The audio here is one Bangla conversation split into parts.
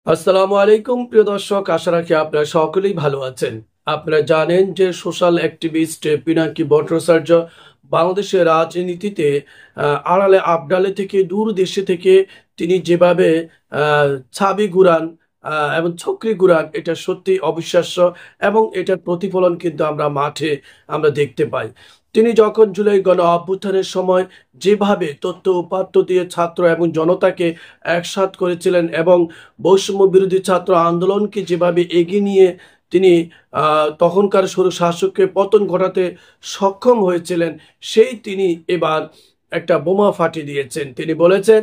আসসালামু আলাইকুম প্রিয় দর্শক, আশা রাখি আপনারা সকলেই ভালো আছেন। আপনারা জানেন যে সোশ্যাল অ্যাক্টিভিস্ট পিনাকি ভট্টাচার্য বাংলাদেশের রাজনীতিতে আড়ালে আবডালে থেকে দূর দেশে থেকে তিনি যেভাবে ছাবি ঘুরান এবং ছকরি ঘুরান, এটা সত্যি অবিশ্বাস্য এবং এটার প্রতিফলন কিন্তু আমরা মাঠে দেখতে পাই। তিনি যখন জুলাই গণ অভ্যুত্থানের সময় যেভাবে তথ্য উপাত্ত দিয়ে ছাত্র এবং জনতাকে একসাথ করেছিলেন এবং বৈষম্য বিরোধী ছাত্র আন্দোলনকে যেভাবে এগিয়ে নিয়ে তিনি তখনকার শাসককে পতন ঘটাতে সক্ষম হয়েছিলেন, তিনি এবার একটা বোমা ফাটিয়ে দিয়েছেন। তিনি বলেছেন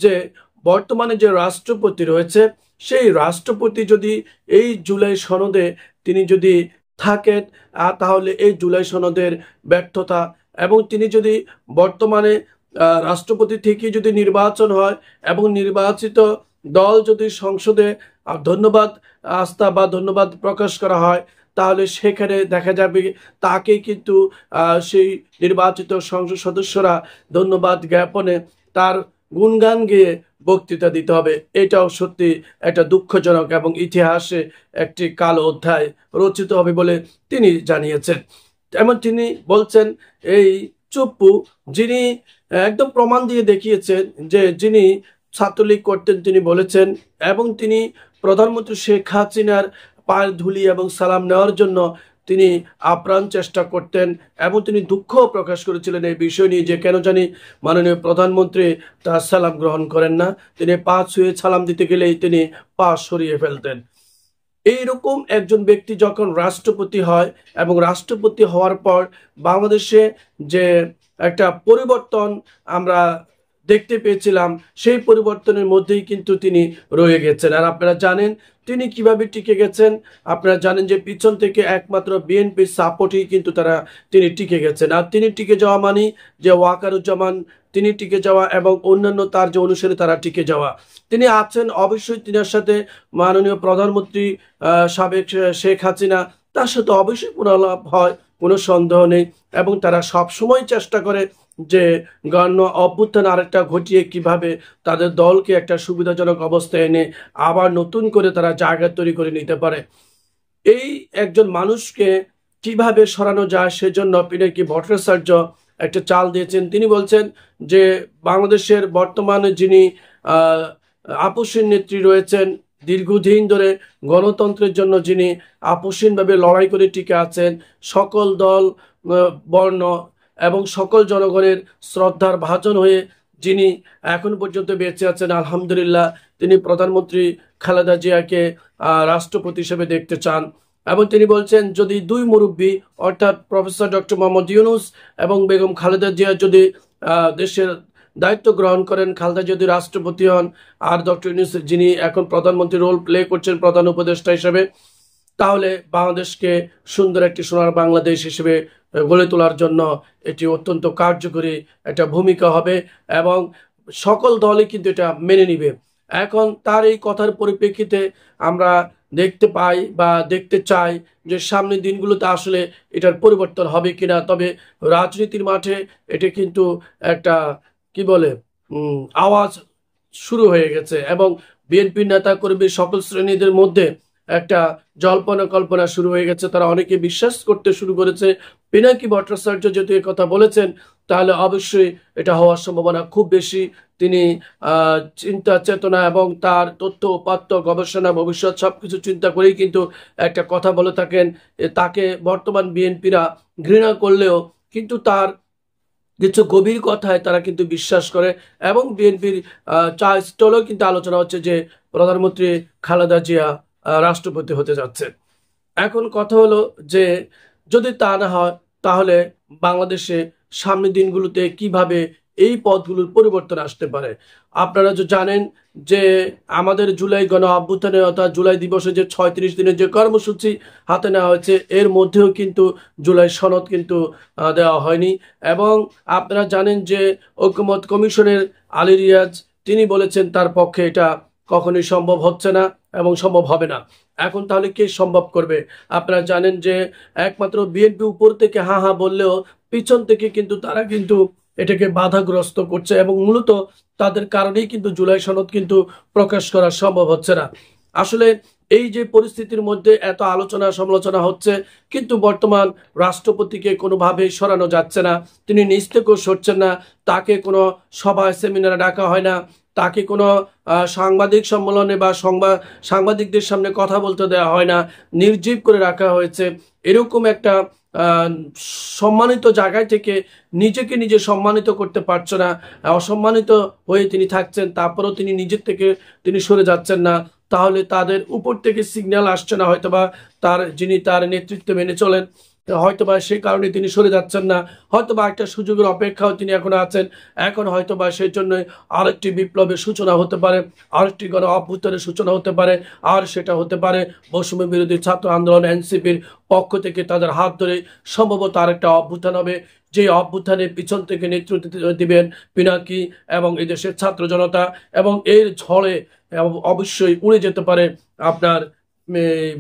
যে বর্তমানে যে রাষ্ট্রপতি রয়েছে সেই রাষ্ট্রপতি যদি এই জুলাই সনদে তিনি যদি থাকেন, তাহলে এই জুলাই সনদের ব্যর্থতা, এবং তিনি যদি বর্তমানে রাষ্ট্রপতি থেকে যদি নির্বাচন হয় এবং নির্বাচিত দল যদি সংসদে ধন্যবাদ আস্থা বা ধন্যবাদ প্রকাশ করা হয়, তাহলে সেখানে দেখা যাবে তাকে কিন্তু সেই নির্বাচিত সংসদ সদস্যরা ধন্যবাদ জ্ঞাপনে তার গুণগান গেয়ে বক্তৃতা দিতে হবে। এটাও সত্যি একটা দুঃখজনক এবং ইতিহাসে একটি কালো অধ্যায় রচিত হবে বলে তিনি জানিয়েছেন। এমন তিনি বলছেন এই চুপ্পু, যিনি একদম প্রমাণ দিয়ে দেখিয়েছেন যে যিনি ছাত্রলীগ করতেন, তিনি বলেছেন, এবং তিনি প্রধানমন্ত্রী শেখ হাসিনার পায়ের ধুলি এবং সালাম নেওয়ার জন্য তিনি আপ্রাণ চেষ্টা করতেন এবং তিনি দুঃখ প্রকাশ করেছিলেন এই বিষয় নিয়ে যে কেন জানি মাননীয় প্রধানমন্ত্রী তার সালাম গ্রহণ করেন না। তিনি পা ছুঁয়ে সালাম দিতে গেলেই তিনি পা সরিয়ে ফেলতেন। এইরকম একজন ব্যক্তি যখন রাষ্ট্রপতি হয় এবং রাষ্ট্রপতি হওয়ার পর বাংলাদেশে যে একটা পরিবর্তন আমরা দেখতে পেয়েছিলাম, সেই পরিবর্তনের মধ্যেই কিন্তু তিনি রয়ে গেছেন। আর আপনারা জানেন তিনি কিভাবে টিকে গেছেন। আপনারা জানেন যে পিছন থেকে একমাত্র বিএনপির সাপোর্টেই কিন্তু তিনি টিকে গেছেন। আর তিনি টিকে যাওয়া মানে যে ওয়াকারুজ্জামান তিনি টিকে যাওয়া এবং অন্যান্য তার যে অনুসারী তারা টিকে যাওয়া। তিনি আছেন অবশ্যই, তিনার সাথে মাননীয় প্রধানমন্ত্রী সাবেক শেখ হাসিনা, তার সাথে অবশ্যই পুনরালাপ হয়, কোনো সন্দেহ নেই, এবং তারা সব সময় চেষ্টা করে যে গণ অভ্যুত্থান আরেকটা ঘটিয়ে কিভাবে তাদের দলকে একটা সুবিধাজনক অবস্থায় এনে আবার নতুন করে তারা জায়গা তৈরি করে নিতে পারে। এই একজন মানুষকে কিভাবে সরানো যায় সেজন্য পিনাকি ভট্টাচার্য একটা চাল দিয়েছেন। তিনি বলছেন যে বাংলাদেশের বর্তমানে যিনি আপসীন নেত্রী রয়েছেন, দীর্ঘদিন ধরে গণতন্ত্রের জন্য যিনি আপসীনভাবে লড়াই করে টিকে আছেন, সকল দল বর্ণ এবং সকল জনগণের শ্রদ্ধার ভাজন হয়ে যিনি এখন পর্যন্ত বেঁচে আছেন, আলহামদুলিল্লাহ, তিনি প্রধানমন্ত্রী খালেদা জিয়াকে রাষ্ট্রপতি হিসেবে দেখতে চান। এবং তিনি বলছেন যদি দুই মুরব্বী অর্থাৎ প্রফেসর ডক্টর মোহাম্মদ ইউনূস এবং বেগম খালেদা জিয়া যদি দেশের দায়িত্ব গ্রহণ করেন, খালেদা যদি রাষ্ট্রপতি হন, আর ডক্টর ইউনূস যিনি এখন প্রধানমন্ত্রী রোল প্লে করছেন প্রধান উপদেষ্টা হিসেবে, তাহলে বাংলাদেশকে সুন্দর একটি সোনার বাংলাদেশ হিসেবে গড়ে তোলার জন্য এটি অত্যন্ত কার্যকরী একটা ভূমিকা হবে এবং সকল দলই কিন্তু এটা মেনে নিবে। এখন তার এই কথার পরিপ্রেক্ষিতে আমরা দেখতে পাই বা দেখতে চাই যে সামনের দিনগুলোতে আসলে এটার পরিবর্তন হবে কিনা। তবে রাজনীতির মাঠে এটা কিন্তু একটা কি বলে আওয়াজ শুরু হয়ে গেছে এবং বিএনপির নেতা কর্মী সকল শ্রেণীদের মধ্যে একটা জল্পনা কল্পনা শুরু হয়ে গেছে। তারা অনেকে বিশ্বাস করতে শুরু করেছে পিনাকি ভট্টাচার্য যেহেতু এই কথা বলেছেন, তাহলে অবশ্যই এটা হওয়ার সম্ভাবনা খুব বেশি। তিনি চিন্তা চেতনা এবং তার তথ্য উপাত্ত গবেষণা ভবিষ্যৎ সবকিছু চিন্তা করেই কিন্তু একটা কথা বলে থাকেন। তাকে বর্তমান বিএনপিরা ঘৃণা করলেও কিন্তু তার কিছু গভীর কথায় তারা কিন্তু বিশ্বাস করে এবং বিএনপির চা স্টলেও কিন্তু আলোচনা হচ্ছে যে প্রধানমন্ত্রী খালেদা জিয়া রাষ্ট্রপতি হতে যাচ্ছে। এখন কথা হলো যে যদি তা না হয় তাহলে বাংলাদেশে সামনের দিনগুলোতে কিভাবে এই পদগুলোর পরিবর্তন আসতে পারে। আপনারা যে জানেন যে আমাদের জুলাই গণ অভ্যুত্থানে অর্থাৎ জুলাই দিবসে যে 36 দিনের যে কর্মসূচি হাতে নেওয়া হয়েছে, এর মধ্যেও কিন্তু জুলাই সনদ কিন্তু দেওয়া হয়নি। এবং আপনারা জানেন যে ঐকমত্য কমিশনের আলী রিয়াজ তিনি বলেছেন তার পক্ষে এটা কখনোই সম্ভব হচ্ছে না এবং সম্ভব হবে না। এখন তাহলে কে সম্ভব করবে? আপনারা জানেন যে একমাত্র বিএনপি উপর থেকে হা হা বললেও পিছন থেকে কিন্তু তারা কিন্তু এটাকে বাধাগ্রস্ত করছে এবং মূলত তাদের কারণেই কিন্তু জুলাই সনদ কিন্তু প্রকাশ করা সম্ভব হচ্ছে না। আসলে এই যে পরিস্থিতির মধ্যে এত আলোচনা সমালোচনা হচ্ছে, কিন্তু বর্তমান রাষ্ট্রপতিকে কোনোভাবেই সরানো যাচ্ছে না। তিনি নিজ থেকেও সরছেন না। তাকে কোনো সভায় সেমিনারে ডাকা হয় না। তাকে কোনো সাংবাদিক সম্মেলনে বা সাংবাদিকদের সামনে কথা বলতে দেওয়া হয় না। নির্জীব করে রাখা হয়েছে। এরকম একটা সম্মানিত জায়গায় থেকে নিজেকে নিজে সম্মানিত করতে পারছে না, অসম্মানিত হয়ে তিনি থাকছেন। তারপরেও তিনি নিজের থেকে তিনি সরে যাচ্ছেন না। তাহলে তাদের উপর থেকে সিগন্যাল আসছে না, হয়তোবা যিনি তার নেতৃত্ব মেনে চলেন, হয়তোবা সেই কারণে তিনি সরে যাচ্ছেন না। হয়তোবা একটা সুযোগের অপেক্ষাও তিনি এখন আছেন। এখন হয়তোবা সেই জন্য আরেকটি বিপ্লবের সূচনা হতে পারে, আরেকটি গণ অভ্যুত্থানের সূচনা হতে পারে। আর সেটা হতে পারে বৈষম্য বিরোধী ছাত্র আন্দোলন এনসিপির পক্ষ থেকে তাদের হাত ধরে সম্ভবত আরেকটা অভ্যুত্থান হবে, যে অভ্যুত্থানের পিছন থেকে নেতৃত্ব দিবেন পিনাকি এবং এই দেশের ছাত্র জনতা। এবং এর ঝড়ে অবশ্যই উড়ে যেতে পারে আপনার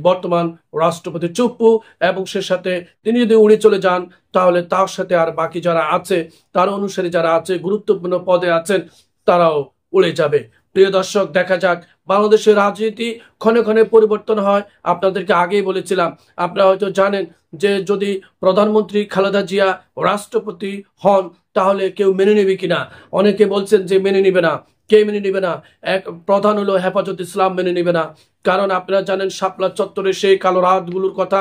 বর্তমান রাষ্ট্রপতি চুপ্পু, এবং সে সাথে তিনি যদি উড়ে চলে যান, তাহলে তার সাথে আর বাকি যারা আছে, তার অনুসারী যারা আছে, গুরুত্বপূর্ণ পদে আছেন, তারাও উড়ে যাবে। প্রিয় দর্শক, দেখা যাক। বাংলাদেশের রাজনীতি ক্ষণে ক্ষণে পরিবর্তন হয়। আপনাদেরকে আগেই বলেছিলাম, আপনারা হয়তো জানেন যে যদি প্রধানমন্ত্রী খালেদা জিয়া রাষ্ট্রপতি হন, তাহলে কেউ মেনে নেবে কিনা। অনেকে বলছেন যে মেনে নিবে না। কে মেনে নিবে না? এক প্রধান হলো হেফাজত ইসলাম মেনে নিবে না। কারণ আপনারা জানেন শাপলা চত্বরে সেই কালো রাতগুলোর কথা,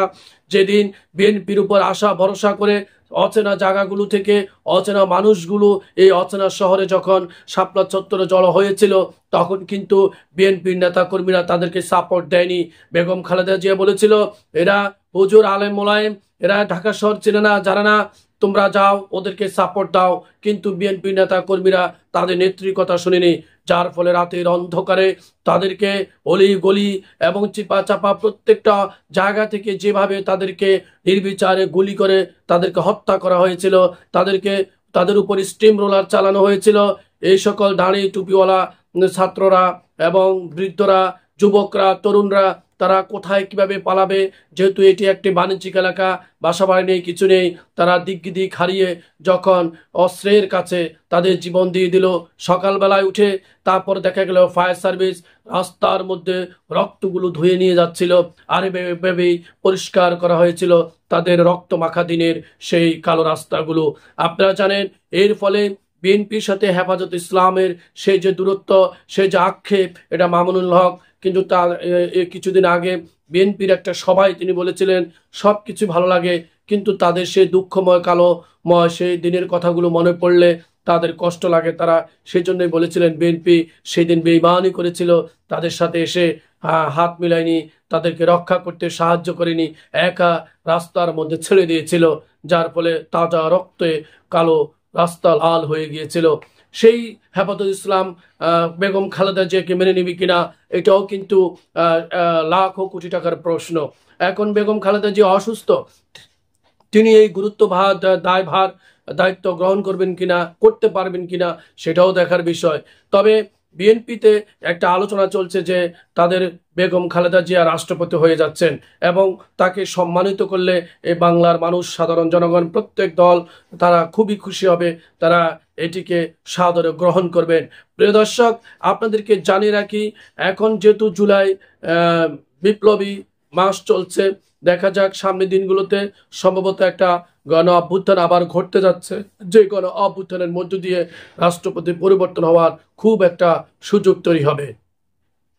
যেদিন বিএনপির উপর আশা ভরসা করে অচেনা জায়গাগুলো থেকে অচেনা মানুষগুলো এই অচেনা শহরে যখন শাপলা চত্বরে জড়ো হয়েছিল, তখন কিন্তু বিএনপির নেতা কর্মীরা তাদেরকে সাপোর্ট দেয়নি। বেগম খালেদা জিয়া বলেছিল, এরা হুজুর আলেম মোলায়েম, এরা ঢাকা শহর চেনে না, জানে না, তোমরা যাও ওদেরকে সাপোর্ট দাও। কিন্তু বিএনপি নেতা কর্মীরা তাদের নেত্রীর কথা শুনেনি, যার ফলে রাতের অন্ধকারে তাদেরকে অলি গলি এবং চিপা চাপা প্রত্যেকটা জায়গা থেকে যেভাবে তাদেরকে নির্বিচারে গুলি করে তাদেরকে হত্যা করা হয়েছিল, তাদের উপর স্টিম রোলার চালানো হয়েছিল। এই সকল দাঁড়ি টুপিওয়ালা ছাত্ররা এবং বৃদ্ধরা, যুবকরা, তরুণরা, তারা কোথায় কিভাবে পালাবে? যেহেতু এটি একটি বাণিজ্যিক এলাকা, বাসাবাড়ি নেই, কিছু নেই। তারা দিক হারিয়ে যখন অস্ত্রের কাছে তাদের জীবন দিয়ে দিল, সকালবেলায় উঠে তারপর দেখা গেল ফায়ার সার্ভিস রাস্তার মধ্যে রক্তগুলো ধুয়ে নিয়ে যাচ্ছিল। আর এভাবেই পরিষ্কার করা হয়েছিল তাদের রক্ত মাখা দিনের সেই কালো রাস্তাগুলো। আপনারা জানেন, এর ফলে বিএনপির সাথে হেফাজত ইসলামের সেই যে দূরত্ব, সেই যে আক্ষেপ, এটা মামুনুল হক কিন্তু তার কিছুদিন আগে বিএনপির একটা সভায় তিনি বলেছিলেন সবকিছু ভালো লাগে, কিন্তু তাদের সেই দুঃখময় কালোময় সেই দিনের কথাগুলো মনে পড়লে তাদের কষ্ট লাগে। তারা সেই জন্যই বলেছিলেন বিএনপি সেদিন বেঈমানি করেছিল, তাদের সাথে এসে হাত মিলায়নি, তাদেরকে রক্ষা করতে সাহায্য করেনি, একা রাস্তার মধ্যে ছেড়ে দিয়েছিল, যার ফলে তাজা রক্তে কালো রাস্তা লাল হয়ে গিয়েছিল। সেই হেফাজত ইসলাম বেগম খালেদা জিয়াকে মেনে নিবি কিনা, এটাও কিন্তু লাখো কোটি টাকার প্রশ্ন। এখন বেগম খালেদা জিয়া অসুস্থ, তিনি এই দায়িত্ব গ্রহণ করবেন কিনা, করতে পারবেন কিনা, সেটাও দেখার বিষয়। তবে বিএনপিতে একটা আলোচনা চলছে যে তাদের বেগম খালেদা জিয়া রাষ্ট্রপতি হয়ে যাচ্ছেন, এবং তাকে সম্মানিত করলে এই বাংলার মানুষ, সাধারণ জনগণ, প্রত্যেক দল তারা খুবই খুশি হবে, তারা এটিকে সাদরে গ্রহণ করবেন। প্রিয় দর্শক, আপনাদেরকে জানিয়ে রাখি, এখন যেহেতু জুলাই বিপ্লবী মাস চলছে, দেখা যাক সামনের দিনগুলোতে সম্ভবত একটা গণ অভ্যুত্থান আবার ঘটতে যাচ্ছে, যে গণ অভ্যুত্থানের মধ্য দিয়ে রাষ্ট্রপতি পরিবর্তন হওয়ার খুব একটা সুযোগ তৈরি হবে।